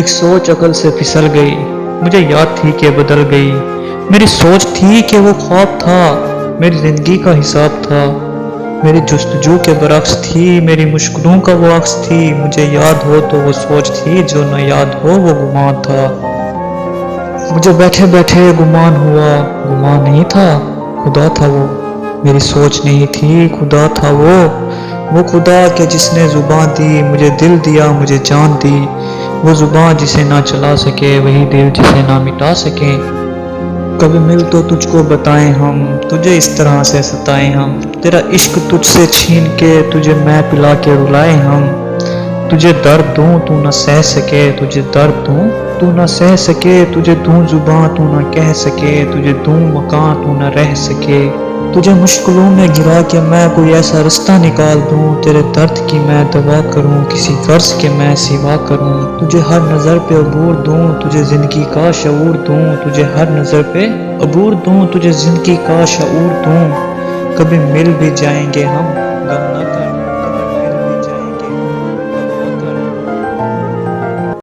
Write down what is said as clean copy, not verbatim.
ایک سوچ عقل سے پھسل گئی، مجھے یاد تھی کہ بدل گئی۔ میری سوچ تھی کہ وہ خواب تھا، میری زندگی کا حساب تھا، میری جستجو کے برعکس تھی، میری مشکلوں کا وہ عکس تھی۔ مجھے یاد ہو تو وہ سوچ تھی، جو نہ یاد ہو وہ گمان تھا۔ مجھے بیٹھے بیٹھے گمان ہوا، گمان نہیں تھا، خدا تھا وہ۔ میری سوچ نہیں تھی، خدا تھا وہ خدا کہ جس نے زبان دی، مجھے دل دیا، مجھے جان دی۔ وہ زبان جسے نہ چلا سکے، وہی دل جسے نہ مٹا سکے۔ کبھی مل تو تجھ کو بتائیں ہم، تجھے اس طرح سے ستائیں ہم، تیرا عشق تجھ سے چھین کے تجھے میں پلا کے رلائیں ہم۔ تجھے درد دوں تو نہ سہ سکے، تجھے درد دوں تو نہ سہ سکے، تجھے دوں زباں تو نہ کہہ سکے، تجھے دوں مکان تو نہ رہ سکے۔ تجھے مشکلوں میں گرا کے میں کوئی ایسا رستہ نکال دوں، تیرے درد کی میں دوا کروں، کسی غرض کے میں سوا کروں۔ تجھے ہر نظر پہ عبور دوں، تجھے زندگی کا شعور دوں، تجھے ہر نظر پہ عبور دوں، تجھے زندگی کا شعور دوں۔ کبھی مل بھی جائیں گے ہم،